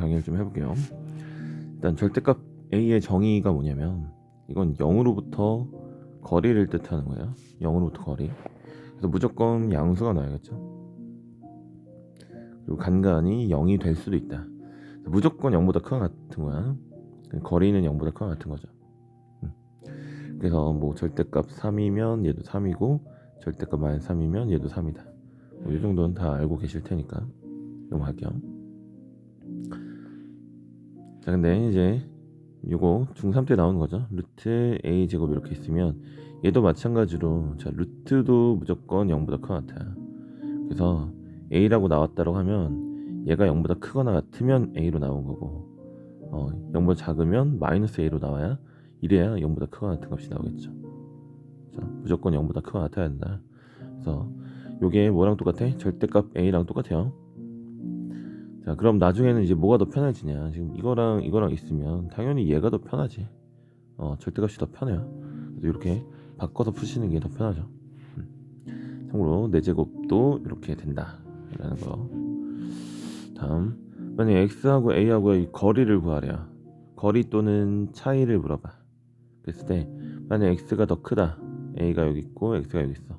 정의를 좀 해볼게요. 일단 절대값 a의 정의가 뭐냐면 이건 0으로부터 거리를 뜻하는 거예요. 0으로부터 거리. 그래서 무조건 양수가 나와야겠죠. 그리고 간간이 0이 될 수도 있다. 무조건 0보다 크거나 같은 거야. 거리는 0보다 크거나 같은 거죠. 그래서 뭐 절대값 3이면 얘도 3이고 절대값 -3이면 얘도 3이다. 이 정도는 다 알고 계실 테니까 넘어갈게요. 자, 근데 이제 요거 중3 때 나오는 거죠. 루트 a 제곱 이렇게 있으면 얘도 마찬가지로 자 루트도 무조건 0보다 크거나 같아요. 그래서 a라고 나왔다고 하면 얘가 0보다 크거나 같으면 a로 나온 거고 0보다 작으면 -a로 나와야 이래야 0보다 크거나 같은 값이 나오겠죠. 자, 무조건 0보다 크거나 같아야 된다. 그래서 요게 뭐랑 똑같아? 절대값 a랑 똑같아요. 자, 그럼 나중에는 이제 뭐가 더 편해지냐? 지금 이거랑 이거랑 있으면 당연히 얘가 더 편하지. 절대값이 더 편해요. 그래서 이렇게 바꿔서 푸시는 게 더 편하죠. 참고로 4제곱도 이렇게 된다라는 거. 다음, 만약 x하고 a하고의 거리를 구하래요. 거리 또는 차이를 물어봐. 그랬을 때 만약 x가 더 크다, a가 여기 있고 x가 여기 있어.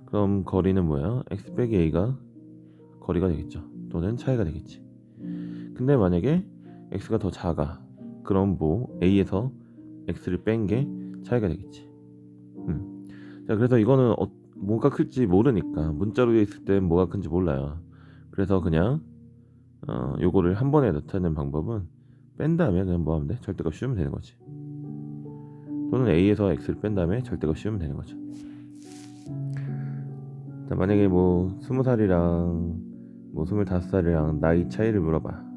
그럼 거리는 뭐야? x 빼기 a가 거리가 되겠죠. 또는 차이가 되겠지. 근데 만약에 x가 더 작아, 그럼 뭐 a에서 x를 뺀 게 차이가 되겠지. 자, 그래서 이거는 뭐가 클지 모르니까 문자로 되어 있을 땐 뭐가 큰지 몰라요. 그래서 그냥 요거를 한 번에 나타내는 방법은 뺀 다음에 그냥 뭐 하면 돼? 절대값 씌우면 되는 거지. 또는 a에서 x를 뺀 다음에 절대값 씌우면 되는 거죠. 자, 만약에 뭐 20살이랑 뭐 25살이랑 나이 차이를 물어봐.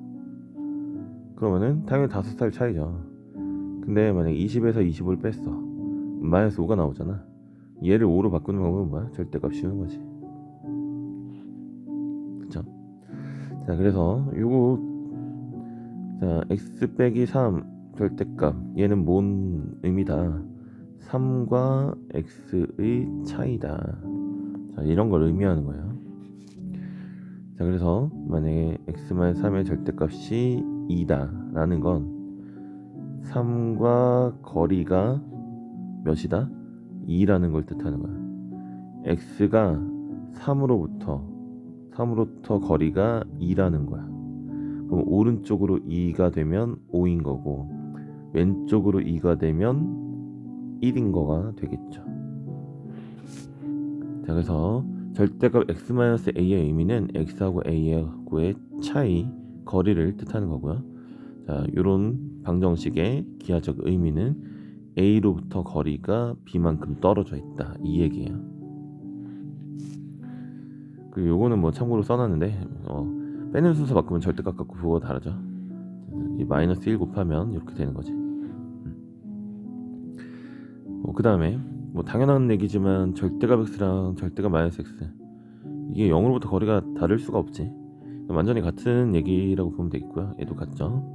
그러면은 당연히 5살 차이죠. 근데 만약에 20에서 25를 뺐어. -5가 나오잖아. 얘를 5로 바꾸는 방법은 뭐야? 절대값 씌우는 거지. 그쵸? 자, 그래서 요거 자 x 빼기 3 절대값 얘는 뭔 의미다? 3과 x의 차이다. 자, 이런 걸 의미하는 거예요. 자, 그래서 만약에 x-3의 절대값이 2다 라는 건 3과 거리가 몇이다? 2라는 걸 뜻하는 거야. x가 3으로부터 거리가 2라는 거야. 그럼 오른쪽으로 2가 되면 5인 거고 왼쪽으로 2가 되면 1인 거가 되겠죠. 자, 그래서 절대값 x-a의 의미는 x하고 a하고의 차이, 거리를 뜻하는 거고요. 자, 요런 방정식의 기하적 의미는 a로부터 거리가 b만큼 떨어져 있다, 이 얘기예요. 그리고 요거는 뭐 참고로 써놨는데 빼는 순서 바꾸면 절대값 갖고 그거 다르죠. 이 -1 곱하면 이렇게 되는 거지. 그 다음에 뭐 당연한 얘기지만 절대값 x랑 절대값 -x 이게 0으로부터 거리가 다를 수가 없지. 완전히 같은 얘기라고 보면 되겠고요. 얘도 같죠.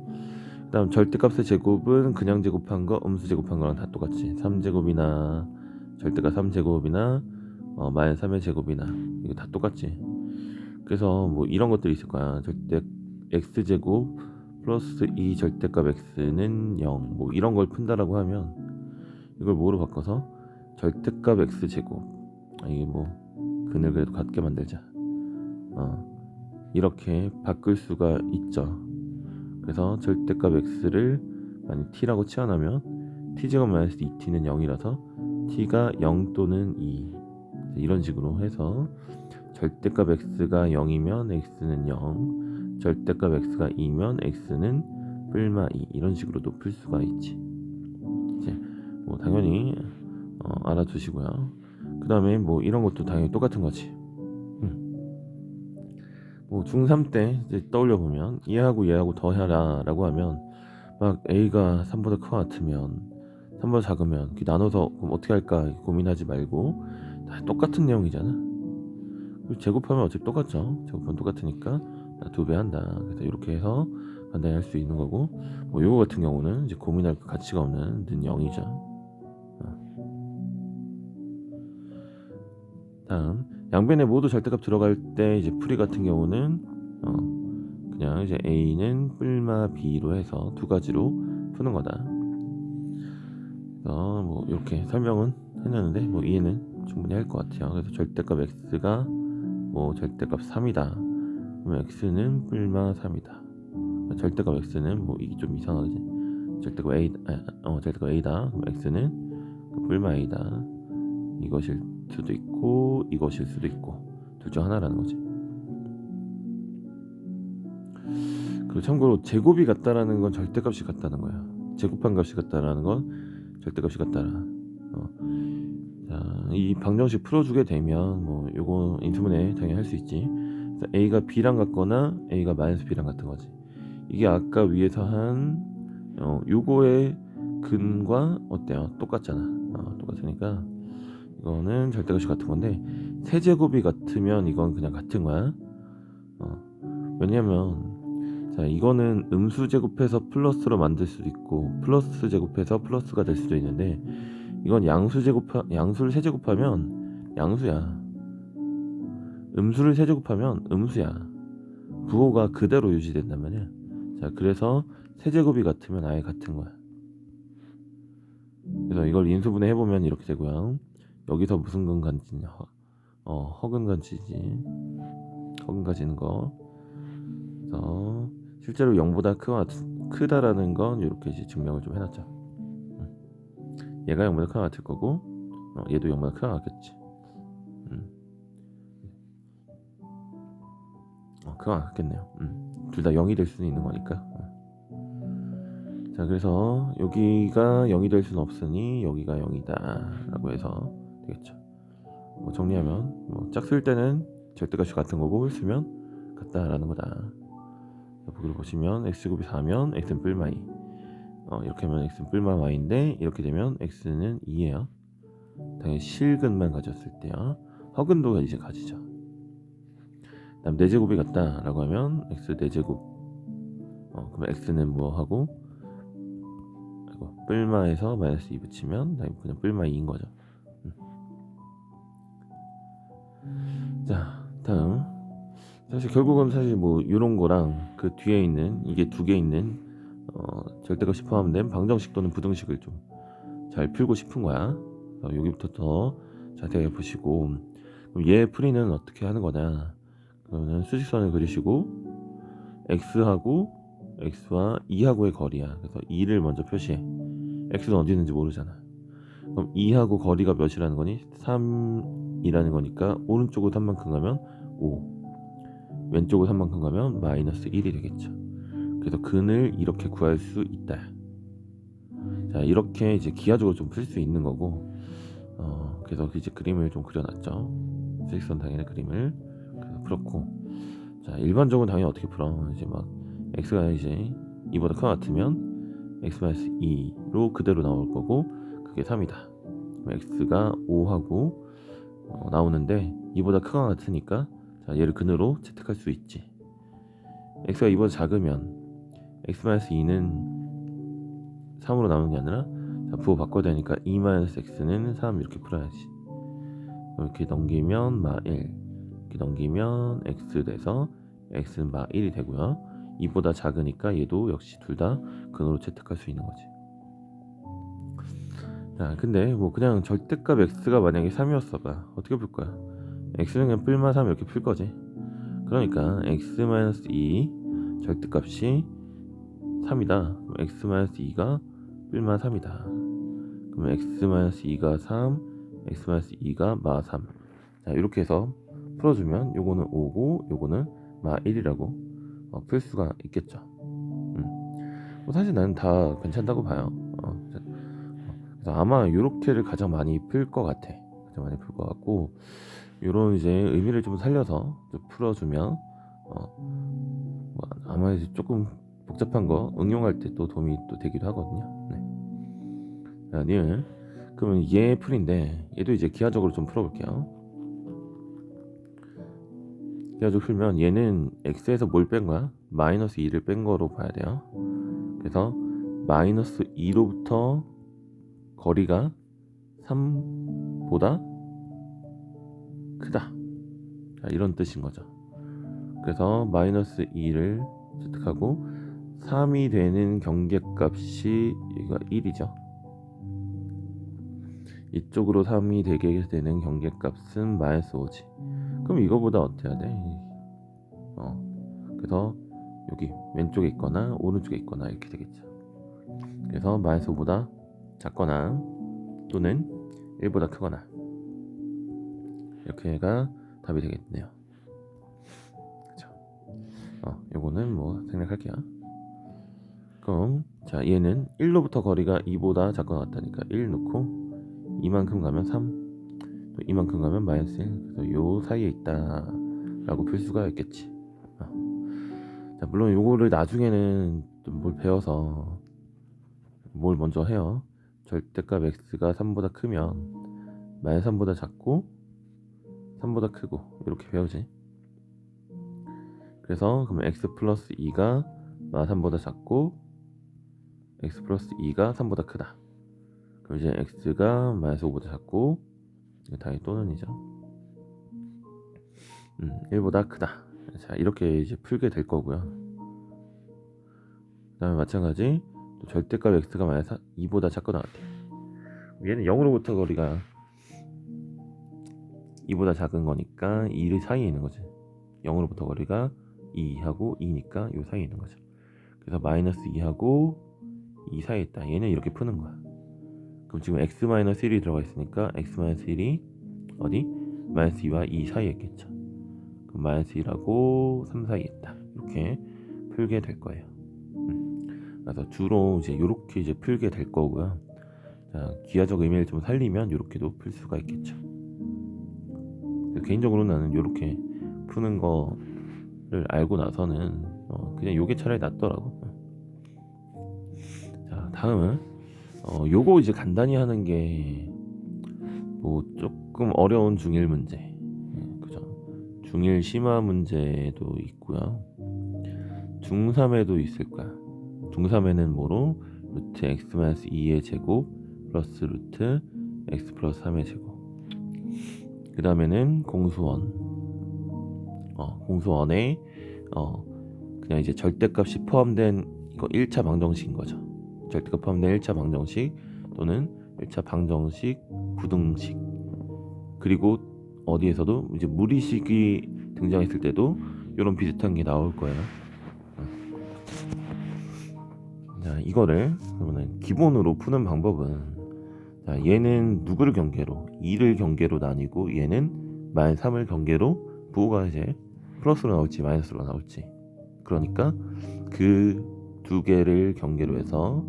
그 다음 절대값의 제곱은 그냥 제곱한 거, 음수 제곱한 거랑 다 똑같이 3제곱이나 절대값 3제곱이나 -3의 제곱이나 이거 다 똑같지. 그래서 뭐 이런 것들이 있을 거야. 절대 x제곱 플러스 2 절대값 x는 0 뭐 이런 걸 푼다라고 하면 이걸 뭐로 바꿔서 절대값 x제곱 이게 뭐 근을 그래도 같게 만들자 이렇게 바꿀 수가 있죠. 그래서 절대값 x를 만약 t라고 치환하면 t제곱 마이너스 2t는 0이라서 t가 0 또는 2 이런 식으로 해서 절대값 x가 0이면 x는 0 절대값 x가 2면 x는 뿔마 2 이런 식으로도 풀 수가 있지. 이제 뭐 당연히 알아두시고요. 그 다음에 뭐 이런 것도 당연히 똑같은 거지. 뭐 중3 때 이제 떠올려 보면 얘하고 더해라 라고 하면 막 a가 3보다 크거 같으면 3보다 작으면 나눠서 그럼 어떻게 할까 고민하지 말고 다 똑같은 내용이잖아. 그리고 제곱하면 어차피 똑같죠. 제곱하면 똑같으니까 2배 한다. 그래서 이렇게 해서 간단히 할 수 있는 거고 뭐 요거 같은 경우는 이제 고민할 가치가 없는 는 0이죠. 다음 양변에 모두 절대값 들어갈 때 이제 풀이 같은 경우는 그냥 이제 A는 뿔마 B로 해서 두 가지로 푸는 거다. 그래서 뭐 이렇게 설명은 해놨는데 뭐 이해는 충분히 할 것 같아요. 그래서 절대값 x가 뭐 절대값 3이다. 그러면 x는 뿔마 3이다. 절대값 x는 뭐 이게 좀 이상하지. 절대값 a 절대값 a다. 그럼 x는 뿔마 a다. 이것일 수도 있고 이것일 수도 있고 둘 중 하나라는 거지. 그리고 참고로 제곱이 같다라는 건 절대값이 같다는 거야. 제곱한 값이 같다라는 건 절대값이 같다라. 자, 이 방정식 풀어주게 되면 뭐 요거 인수분해 당연히 할 수 있지. a가 b랑 같거나 a가 마이너스 b랑 같은 거지. 이게 아까 위에서 한 요거의 근과 어때요? 똑같잖아. 똑같으니까 이거는 절대값이 같은 건데 세제곱이 같으면 이건 그냥 같은 거야. 왜냐면 자, 이거는 음수 제곱해서 플러스로 만들 수도 있고 플러스 제곱해서 플러스가 될 수도 있는데 이건 양수를 세제곱하면 양수야. 음수를 세제곱하면 음수야. 부호가 그대로 유지된단 말이야. 자, 그래서 세제곱이 같으면 아예 같은 거야. 그래서 이걸 인수분해 해보면 이렇게 되고요. 여기서 무슨 근간지냐? 허근간지지. 허근간지는 거. 그래서 실제로 0보다 크다라는 건 이렇게 이제 증명을 좀 해놨죠. 얘가 0보다 크가 같을 거고 얘도 0보다 크가 같겠지. 크가 같겠네요. 둘 다 0이 될 수는 있는 거니까. 자, 그래서 여기가 0이 될 수는 없으니 여기가 0이다 라고 해서 되겠죠. 뭐 정리하면 뭐 짝쓸 때는 절대값이 같은 거고 홀수면 같다라는 거다. 보기를 보시면 x곱이 4면 x는 뿔마 2. 이렇게 하면 x는 뿔마 y인데 이렇게 되면 x는 2예요. 당연히 실근만 가졌을 때요. 허근도 이제 가지죠. 다음 4제곱이 같다 라고 하면 x 4제곱. 그럼 x는 뭐 하고 뿔마에서 마이너스 2 붙이면 그냥 뿔마 2인 거죠. 자, 다음 사실 결국은 뭐 이런 거랑 그 뒤에 있는 이게 두 개 있는 절대값이 포함된 방정식 또는 부등식을 좀 잘 풀고 싶은 거야. 여기부터 더 자세하게 보시고 그럼 얘 풀이는 어떻게 하는 거냐? 그러면 수직선을 그리시고 x하고 x와 2하고의 거리야. 그래서 2를 먼저 표시해. x는 어디 있는지 모르잖아. 그럼 2하고 거리가 몇이라는 거니? 3이라는 거니까 오른쪽으로 3만큼 가면 5, 왼쪽으로 3만큼 가면 마이너스 1이 되겠죠. 그래서 근을 이렇게 구할 수 있다. 자, 이렇게 이제 기하적으로 좀 풀 수 있는 거고, 그래서 이제 그림을 좀 그려놨죠. 수직선 당연히 그림을 그래서 풀었고, 자, 일반적으로 당연히 어떻게 풀어? 이제 막 x가 이제 2보다 크가 같으면 x-2로 그대로 나올 거고, 그게 3이다. x가 5하고 나오는데 2보다 크가 같으니까 자, 얘를 근으로 채택할 수 있지. x가 2보다 작으면 x-2는 3으로 나오는 게 아니라 자, 부호 바꿔야 되니까 2-x는 3 이렇게 풀어야지. 이렇게 넘기면 마 1, 이렇게 넘기면 x 돼서 x는 마 1이 되고요. 2보다 작으니까 얘도 역시 둘 다 근으로 채택할 수 있는 거지. 자, 근데 뭐 그냥 절대값 x가 만약에 3이었어봐. 어떻게 풀 거야? x는 그냥 뿔마 3 이렇게 풀 거지. 그러니까 x-2 절대값이 3이다. x-2가 뿔마 3이다. 그러면 x-2가 3, x-2가 마 3. 자, 이렇게 해서 풀어주면 요거는 5고 요거는 마 1이라고 풀 수가 있겠죠. 뭐 사실 나는 다 괜찮다고 봐요. 그래서 아마 요렇게를 가장 많이 풀 것 같아. 가장 많이 풀 것 같고 요런 이제 의미를 좀 살려서 좀 풀어주면 뭐 아마 이제 조금 복잡한 거 응용할 때 또 도움이 또 되기도 하거든요. 네. 자, 니은 그러면 얘 풀인데 얘도 이제 기하적으로 좀 풀어볼게요. 기하적으로 풀면 얘는 x에서 뭘 뺀 거야? 마이너스 2를 뺀 거로 봐야 돼요. 그래서 마이너스 2로부터 거리가 3보다 크다. 자, 이런 뜻인 거죠. 그래서 마이너스 2를 채택하고 3이 되는 경계값이 이거 1이죠. 이쪽으로 3이 되게 되는 경계값은 -5지. 그럼 이거보다 어떻게 해야 돼? 그래서 여기 왼쪽에 있거나 오른쪽에 있거나 이렇게 되겠죠. 그래서 -5보다 작거나 또는 1보다 크거나 이렇게가 답이 되겠네요. 그렇죠. 요거는 뭐 생략할게요. 그럼 자, 얘는 1로부터 거리가 2보다 작거나 같다니까 1 놓고 이만큼 가면 3, 또 이만큼 가면 -1. 그래서 요 사이에 있다 라고 풀 수가 있겠지. 자, 물론 요거를 나중에는 좀 뭘 배워서 뭘 먼저 해요. 절대값 x가 3보다 크면 -3보다 작고 3보다 크고 이렇게 배우지. 그래서 그러면 x 플러스 2가 -3보다 작고 x 플러스 2가 3보다 크다. 그럼 이제 x가 -5보다 작고 이거 당연히 또는이죠. 1보다 크다. 자, 이렇게 이제 풀게 될 거고요. 그 다음에 마찬가지 또 절대값 x가 -2보다 작거나 같아요. 얘는 0으로부터 거리가 2보다 작은 거니까 2를 사이에 있는 거지. 0으로부터 거리가 2하고 2니까 요 사이에 있는 거죠. 그래서 -2하고 2 사이에 있다. 얘는 이렇게 푸는 거야. 그럼 지금 x-1이 들어가 있으니까 x-1이 어디? -2와 2 사이에 있겠죠. 그럼 -1하고 3 사이에 있다. 이렇게 풀게 될 거예요. 그래서 주로 이제 이렇게 이제 풀게 될 거고요. 자, 기하적 의미를 좀 살리면 이렇게도 풀 수가 있겠죠. 개인적으로 나는 이렇게 푸는 거를 알고 나서는 그냥 요게 차라리 낫더라고. 자, 다음은 요거 이제 간단히 하는 게 뭐 조금 어려운 중1 문제, 그죠? 중1 심화 문제도 있고요. 중3에도 있을 거야. 중3에는 뭐로? 루트 x-2의 제곱 플러스 루트 x 플러스 3의 제곱. 그 다음에는 공수원. 공수원에 그냥 이제 절대값이 포함된 이거 1차 방정식인 거죠. 절대값 포함된 1차 방정식 또는 1차 방정식 부등식. 그리고 어디에서도 이제 무리식이 등장했을 때도 이런 비슷한 게 나올 거예요. 자, 이거를 그러면 기본으로 푸는 방법은, 자, 얘는 누구를 경계로? 2를 경계로 나뉘고 얘는 -3을 경계로 부호가 이제 플러스로 나올지 마이너스로 나올지. 그러니까 그 두 개를 경계로 해서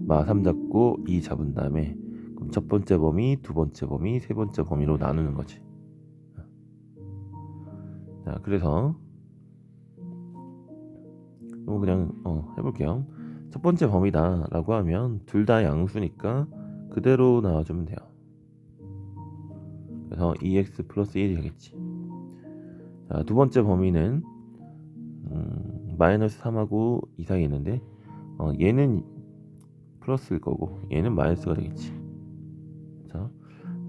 -3 잡고 2 잡은 다음에 그럼 첫 번째 범위, 두 번째 범위, 세 번째 범위로 나누는 거지. 자, 그래서 그냥 해볼게요. 첫 번째 범위다 라고 하면 둘 다 양수니까 그대로 나와주면 돼요. 그래서 2x 플러스 1이 되겠지. 자, 두 번째 범위는 -3하고 2 사이에 있는데 얘는 플러스일 거고 얘는 마이너스가 되겠지. 자,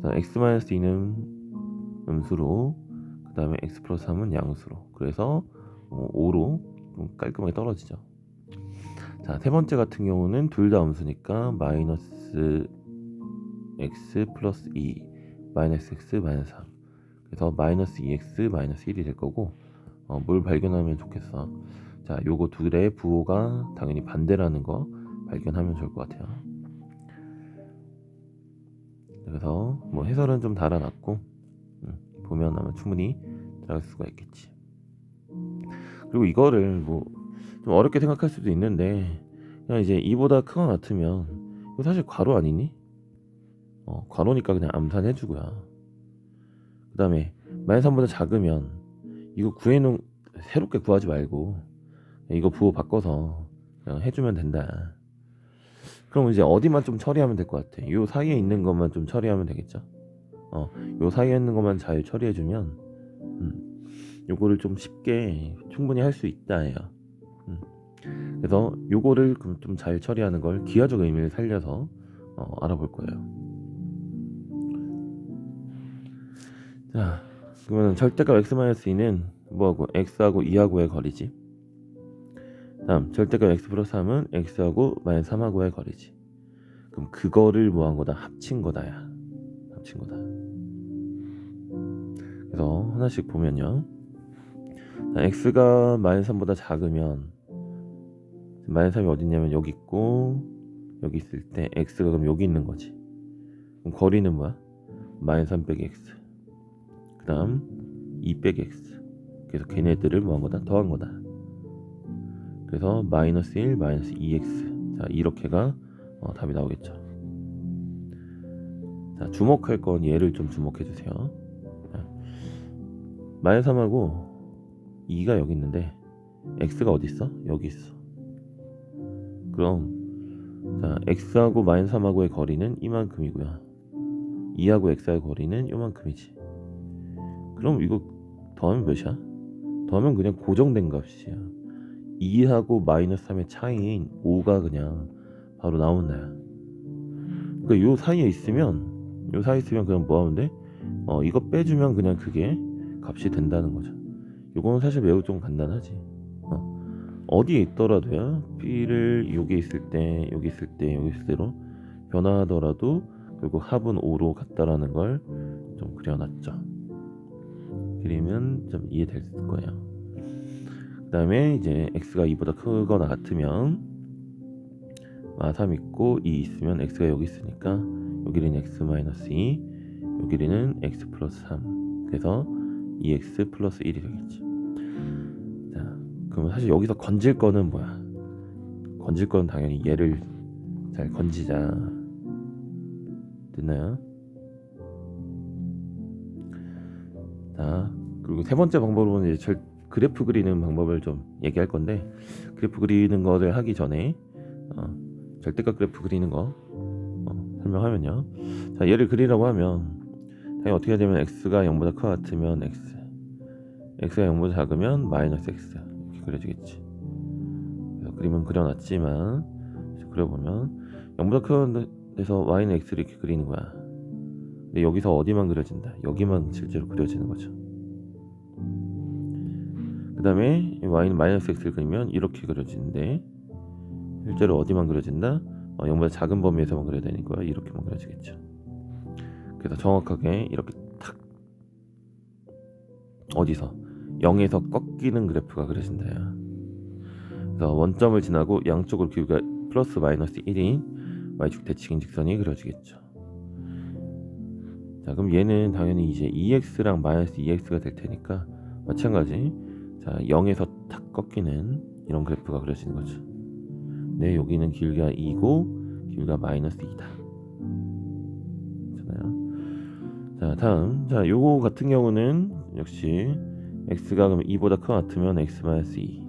x-2는 음수로, 그 다음에 x 플러스 3은 양수로. 그래서 5로 좀 깔끔하게 떨어지죠. 자, 세 번째 같은 경우는 둘 다 음수니까 마이너스 x 플러스 2 마이너스 x 마이너스 3. 그래서 마이너스 2x 마이너스 1이 될 거고, 뭘 발견하면 좋겠어? 자, 요거 둘의 부호가 당연히 반대라는 거 발견하면 좋을 것 같아요. 그래서 뭐 해설은 좀 달아놨고 보면 아마 충분히 들어갈 수가 있겠지. 그리고 이거를 뭐 좀 어렵게 생각할 수도 있는데, 그냥 이제 2보다 크거나 같으면 이거 사실 괄호 아니니? 괄호니까 그냥 암산해주고요. 그 다음에 -3보다 작으면 이거 구해놓은, 새롭게 구하지 말고 이거 부호 바꿔서 그냥 해주면 된다. 그럼 이제 어디만 좀 처리하면 될 것 같아. 요 사이에 있는 것만 좀 처리하면 되겠죠. 요 사이에 있는 것만 잘 처리해주면 요거를 좀 쉽게 충분히 할 수 있다 해요. 그래서 요거를 좀 잘 처리하는 걸 기하적 의미를 살려서 알아볼 거예요. 자, 그러면 절대값 x-2는 뭐하고 x하고 2하고의 거리지. 다음 절대값 x 플러스 3은 x하고 마이너스 3하고의 거리지. 그럼 그거를 뭐 한 거다? 합친 거다야. 합친 거다. 그래서 하나씩 보면요. 자, x가 마이너스 3보다 작으면 마이너스 3이 어디 있냐면 여기 있고 여기 있을 때 x가 그럼 여기 있는 거지. 그럼 거리는 뭐야? 마이너스 3 빼기 x. 그 다음 2 빼기 x. 그래서 걔네들을 뭐 한 거다? 더한 거다. 그래서 마이너스 1 마이너스 2x. 자, 이렇게가 답이 나오겠죠. 자, 주목할 건 얘를 좀 주목해 주세요. 마이너스 3하고 2가 여기 있는데 x가 어디 있어? 여기 있어. 그럼 자, x하고 마이너스 3하고의 거리는 이만큼이고요. 2하고 x하고의 거리는 요만큼이지. 그럼 이거 더하면 몇이야? 더하면 그냥 고정된 값이야. 2하고 마이너스 3의 차이인 5가 그냥 바로 나온다야. 그러니까 요 사이에 있으면 그냥 뭐 하면 돼? 이거 빼주면 그냥 그게 값이 된다는 거죠. 요거는 사실 매우 좀 간단하지. 어디에 있더라도요. B를 여기 있을 때 여기 있을 때로 변화하더라도 결국 합은 5로 같다라는 걸 좀 그려놨죠. 그리면 좀 이해될 거예요. 그 다음에 이제 x가 2보다 크거나 같으면 3 있고 2 있으면 x가 여기 있으니까 요 길이는 x-2, 요 길이는 x 플러스 3. 그래서 2x 플러스 1이 되겠지. 자, 그럼 사실 여기서 건질 거는 뭐야? 건질 건 당연히 얘를 잘 건지자. 됐나요? 자, 그리고 세 번째 방법으로는 이제 그래프 그리는 방법을 좀 얘기할 건데, 그래프 그리는 거를 하기 전에 절대값 그래프 그리는 거 설명하면요. 자, 얘를 그리라고 하면 당연히 어떻게 해야 되면 x가 0보다 크고 같으면 x가 0보다 작으면 마이너스 x 이렇게 그려지겠지. 그래서 그림은 그려놨지만 그려보면 0보다 큰 데서 y는 x를 이렇게 그리는 거야. 근데 여기서 어디만 그려진다? 여기만 실제로 그려지는 거죠. 그 다음에 y는 마이너스 x를 그리면 이렇게 그려지는데 실제로 어디만 그려진다? 0보다 작은 범위에서만 그려야 되니까 이렇게만 그려지겠죠. 그래서 정확하게 이렇게 탁 어디서 0에서 꺾이는 그래프가 그려진다요. 그래서 원점을 지나고 양쪽으로 길이가 플러스 마이너스 1인 y축 대칭인 직선이 그려지겠죠. 자, 그럼 얘는 당연히 이제 2x랑 마이너스 2x가 될 테니까 마찬가지. 자, 0에서 탁 꺾이는 이런 그래프가 그려지는 거죠. 네, 여기는 길이가 2고 길이가 마이너스 2다. 괜찮아요? 자, 다음. 자, 요거 같은 경우는 역시 x가 그럼 2보다 크고 같으면 x 마이너스 2.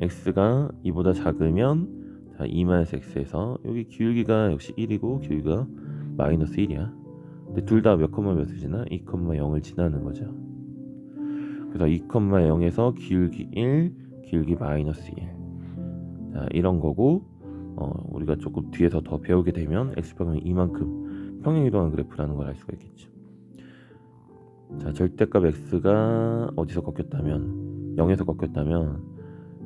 x가 2보다 작으면 자, 2 마이너스 x에서 여기 길이가 역시 1이고 길이가 마이너스 1이야. 근데 둘 다 몇 컴마 몇을 지나? 2,0을 지나는 거죠. 그래서 2,0에서 길기 1, 길기 마이너스 1. 자, 이런 거고 우리가 조금 뒤에서 더 배우게 되면 x평면 이만큼 평행이동한 그래프라는 걸 알 수가 있겠죠. 자, 절대값 x가 어디서 꺾였다면 0에서 꺾였다면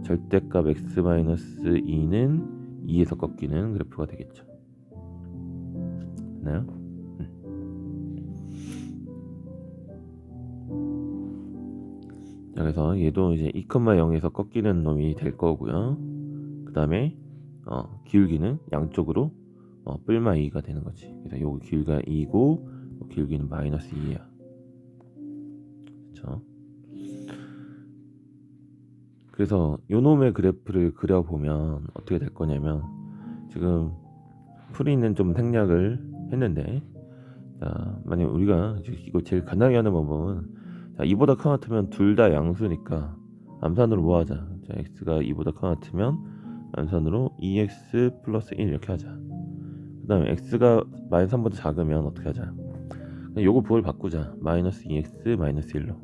절대값 x-2는 2에서 꺾이는 그래프가 되겠죠. 됐나요? 자, 그래서 얘도 이제 2,0에서 꺾이는 놈이 될 거고요. 그 다음에 기울기는 양쪽으로 뿔마 2가 되는 거지. 그래서 여기 길이가 2고 길기는 마이너스 2야. 그렇죠? 그래서 요 놈의 그래프를 그려보면 어떻게 될 거냐면 지금 풀이는 좀 생략을 했는데, 자, 만약 우리가 이거 제일 간단하게 하는 방법은 자, 2보다 큰 같으면 둘 다 양수니까 암산으로 뭐 하자. 자, x가 2보다 큰 같으면 암산으로 2x 플러스 1 이렇게 하자. 그 다음에 x가 마이너스 3보다 작으면 어떻게 하자. 요거 부호를 바꾸자. 마이너스 2x 마이너스 1로.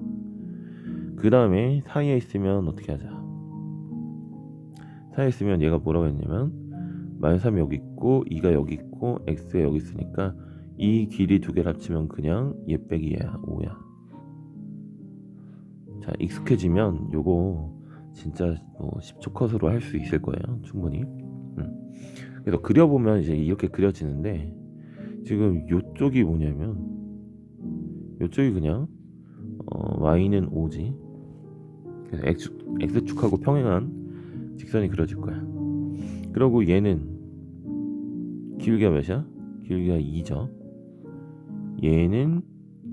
그 다음에 사이에 있으면 어떻게 하자. 사이에 있으면 얘가 뭐라고 했냐면 마이너스 3이 여기 있고 2가 여기 있고 x가 여기 있으니까 이 길이 두 개를 합치면 그냥 얘 빼기 얘야. 5야. 자, 익숙해지면 요거 진짜 뭐 10초 컷으로 할 수 있을 거예요, 충분히. 그래서 그려보면 이제 이렇게 그려지는데, 지금 요쪽이 뭐냐면 요쪽이 그냥 y는 5지. 그래서 x축하고 평행한 직선이 그려질 거야. 그리고 얘는 기울기가 몇이야? 기울기가 2죠. 얘는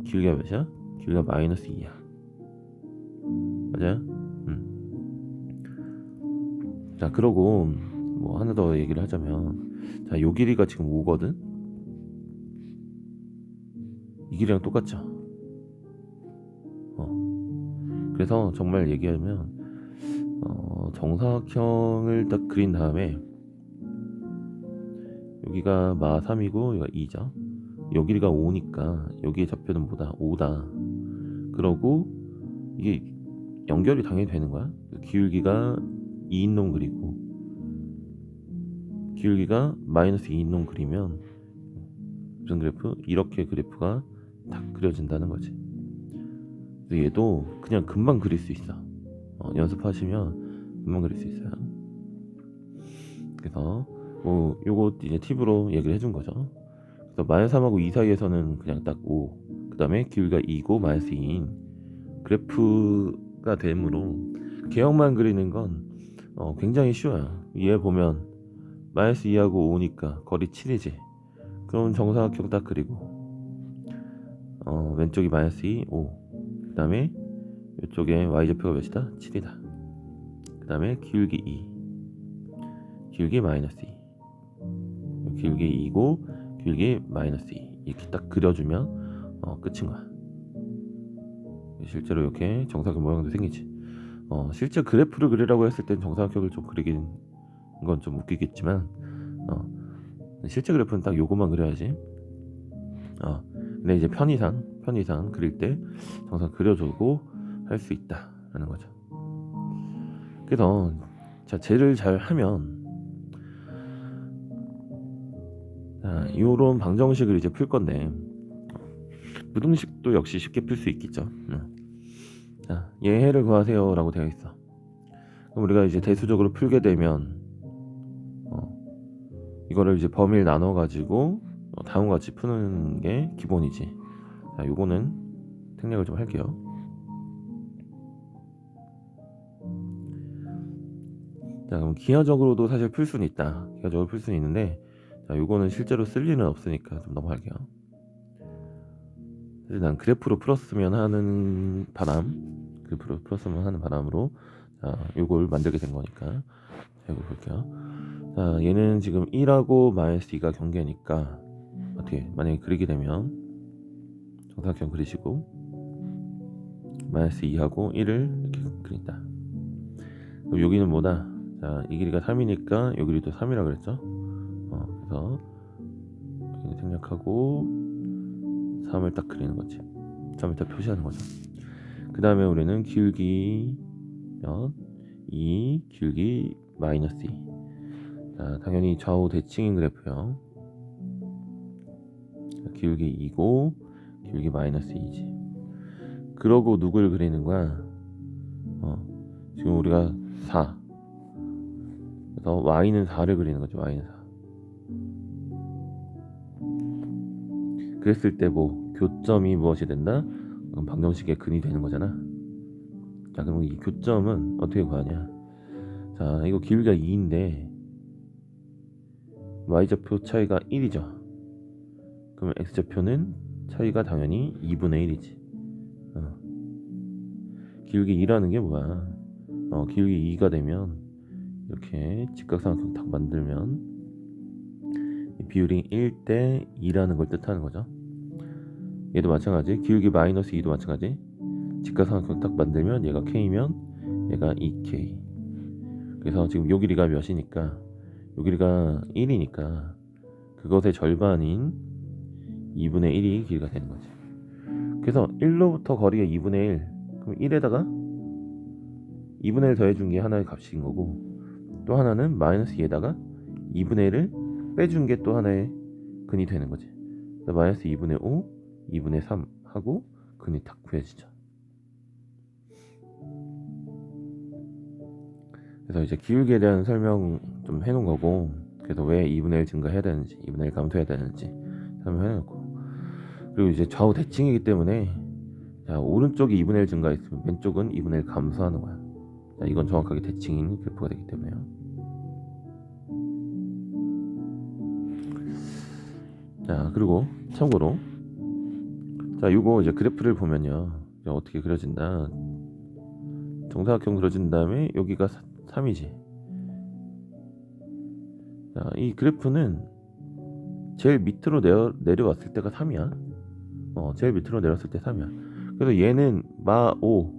기울기가 몇이야? 기울기가 마이너스 2야. 맞아요? 자, 그러고 뭐 하나 더 얘기를 하자면, 자, 요 길이가 지금 5거든. 이 길이랑 똑같죠. 그래서 정말 얘기하면 정사각형을 딱 그린 다음에, 여기가 마 3이고 여기가 2죠. 요 길이가 5니까 여기에 좌표는 뭐다? 5다. 그러고 이게 연결이 당연히 되는 거야. 기울기가 2인 놈 그리고 기울기가 마이너스 2인 놈 그리면 무슨 그래프? 이렇게 그래프가 딱 그려진다는 거지. 그래서 얘도 그냥 금방 그릴 수 있어. 연습하시면 금방 그릴 수 있어요. 그래서 뭐 요거 이제 팁으로 얘기를 해준 거죠. 그래서 마이너스 3하고 2 사이에서는 그냥 딱 5, 그 다음에 기울기가 2고 마이너스 2인 그래프가 되므로 개형만 그리는 건 굉장히 쉬워요. 얘 보면 마이너스 2하고 5니까 거리 7이지. 그럼 정사각형 딱 그리고 왼쪽이 마이너스 2, 5, 그 다음에 이쪽에 y좌표가 몇이다? 7이다. 그 다음에 기울기 2, 기울기 마이너스 2, 기울기 2고 기울기 마이너스 2, 이렇게 딱 그려주면 끝인 거야. 실제로 이렇게 정사각형 모양도 생기지. 실제 그래프를 그리라고 했을 땐 정사각형을 좀 그리긴 건 좀 웃기겠지만, 실제 그래프는 딱 요거만 그려야지. 근데 이제 편의상 그릴 때 정상 그려주고 할 수 있다라는 거죠. 그래서 자, 쟤를 잘 하면, 자, 요런 방정식을 이제 풀 건데, 무등식도 역시 쉽게 풀 수 있겠죠. 자, 얘해를 구하세요 라고 되어 있어. 그럼 우리가 이제 대수적으로 풀게 되면 이거를 이제 범위를 나눠 가지고 다음과 같이 푸는 게 기본이지. 자, 요거는 생략을 좀 할게요. 자, 그럼 기하적으로도 사실 풀 수는 있다. 기하적으로 풀 수는 있는데, 자, 요거는 실제로 쓸 일은 없으니까 좀 넘어갈게요. 사실 난 그래프로 풀었으면 하는 바람으로, 자, 요걸 만들게 된 거니까. 자, 이거 볼게요. 자, 얘는 지금 1하고 마이너스 2가 경계니까 어떻게, 만약에 그리게 되면 정사각형 그리시고 마이너스 2하고 1을 이렇게 그린다. 그럼 여기는 뭐다? 자, 이 길이가 3이니까 요 길이도 3이라 그랬죠. 그래서 여기는 생략하고 3을 딱 그리는 거지. 3을 딱 표시하는 거죠. 그 다음에 우리는 기울기 몇 2, 기울기 마이너스 2. 자, 당연히 좌우 대칭인 그래프요. 기울기 2고 기울기 마이너스 2지. 그러고 누굴 그리는 거야? 지금 우리가 4. 그래서 y는 4를 그리는 거죠. y는 4. 그랬을 때 뭐 교점이 무엇이 된다? 그럼 방정식의 근이 되는 거잖아. 자, 그럼 이 교점은 어떻게 구하냐? 자, 이거 기울기가 2인데 y좌표 차이가 1이죠. 그러면 x좌표는 차이가 당연히 2분의 1이지. 기울기 2라는 게 뭐야? 기울기 2가 되면 이렇게 직각삼각형 딱 만들면 비율이 1대 2라는 걸 뜻하는 거죠. 얘도 마찬가지. 기울기 마이너스 2도 마찬가지. 직각삼각형 딱 만들면 얘가 k면 얘가 2k. 그래서 지금 요 길이가 몇이니까, 요 길이가 1이니까 그것의 절반인 2분의 1이 길이가 되는 거지. 그래서 1로부터 거리가 2분의 1. 그럼 1에다가 2분의 1 더해준 게 하나의 값인 거고, 또 하나는 마이너스 2에다가 2분의 1을 빼준 게 또 하나의 근이 되는 거지. 마이너스 2분의 5, 2분의 3 하고 근이 딱 구해지죠. 그래서 이제 기울기에 대한 설명 좀 해놓은 거고, 그래서 왜 2분의 1 증가해야 되는지, 2분의 1 감소해야 되는지 설명해놓고, 그리고 이제 좌우 대칭이기 때문에 자, 오른쪽이 2분의 1 증가했으면 왼쪽은 2분의 1 감소하는 거야. 자, 이건 정확하게 대칭인 그래프가 되기 때문에요. 자, 그리고 참고로 자, 요거 이제 그래프를 보면요, 이제 어떻게 그려진다. 정사각형 그려진 다음에 여기가 3이지. 자, 이 그래프는 제일 밑으로 내려왔을 때가 3이야. 제일 밑으로 내려왔을 때 3이야. 그래서 얘는 마5,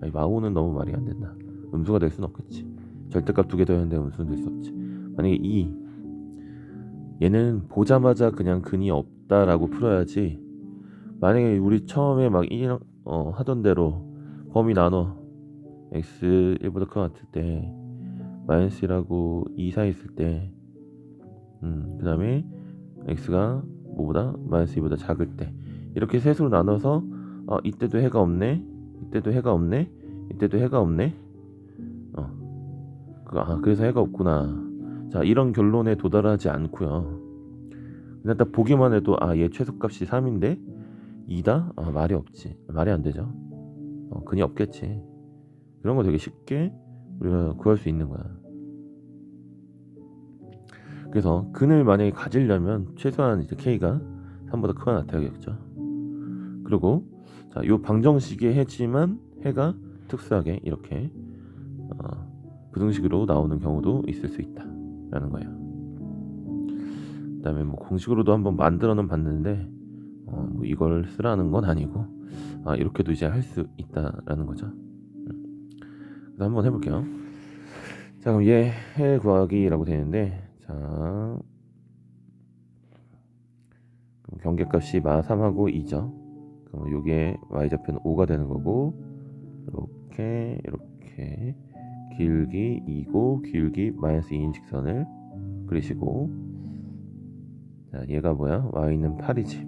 아니 마5는 너무 말이 안 된다. 음수가 될 수는 없겠지. 절대값 두 개 더했는데 음수는 될 수 없지. 만약에 2, 얘는 보자마자 그냥 근이 없다라고 풀어야지. 만약에 우리 처음에 막 하던 대로 범위 나눠 x 1보다 크고 같을 때 마이너스 1하고 2 사이 있을 때 그 다음에 x가 뭐보다 마이너스 2보다 작을 때 이렇게 셋으로 나눠서 이때도 해가 없네, 이때도 해가 없네, 이때도 해가 없네, 그래서 해가 없구나. 자, 이런 결론에 도달하지 않고요, 그냥 딱 보기만 해도 얘 최소값이 3인데 2다? 말이 없지. 말이 안 되죠. 근이 없겠지. 그런 거 되게 쉽게 우리가 구할 수 있는 거야. 그래서 근을 만약에 가지려면 최소한 이제 k가 3보다 크거나 같아야겠죠. 그리고 자, 요 방정식의 해지만 해가 특수하게 이렇게 부등식으로 나오는 경우도 있을 수 있다 라는 거예요. 그 다음에 뭐 공식으로도 한번 만들어는 봤는데 뭐 이걸 쓰라는 건 아니고 이렇게도 이제 할 수 있다라는 거죠. 그래서 한번 해볼게요. 자, 그럼 얘 해 구하기라고 되는데, 자, 그럼 경계값이 마3하고 2죠. 그럼 요게 y좌표는 5가 되는 거고, 이렇게 기울기 2고 기울기 마이너스 2인 직선을 그리시고, 자, 얘가 뭐야? y는 8이지.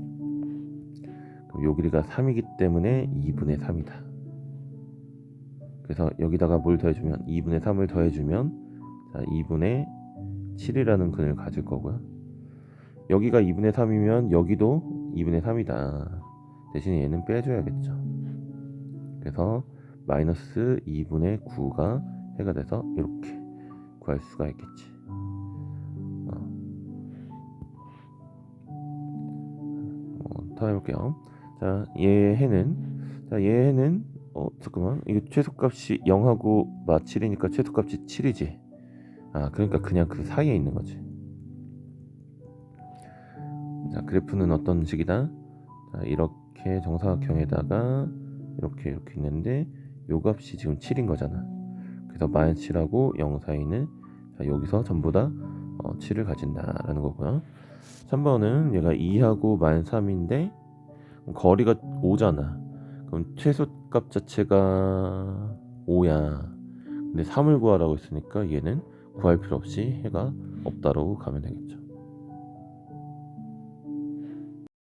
그럼 요 길이가 3이기 때문에 2분의 3이다. 그래서 여기다가 뭘 더해주면 2분의 3을 더해주면 자, 2분의 7이라는 근을 가질 거고요. 여기가 2분의 3이면 여기도 2분의 3이다. 대신에 얘는 빼줘야겠죠. 그래서 마이너스 2분의 9가 해가 돼서 이렇게 구할 수가 있겠지. 더 해볼게요. 자, 얘 해는 잠깐만, 이거 최소값이 0하고 마7이니까 최소값이 7이지. 그러니까 그냥 그 사이에 있는 거지. 자, 그래프는 어떤 식이다? 자, 이렇게 정사각형에다가 이렇게 있는데 요 값이 지금 7인 거잖아. 그래서 마이너스 7하고 0 사이는 자, 여기서 전부 다 7을 가진다라는 거고요. 3번은 얘가 2하고 마이너스 3인데 거리가 5잖아. 그럼 최소값 자체가 5야. 근데 3을 구하라고 했으니까 얘는 구할 필요 없이 해가 없다라고 가면 되겠죠.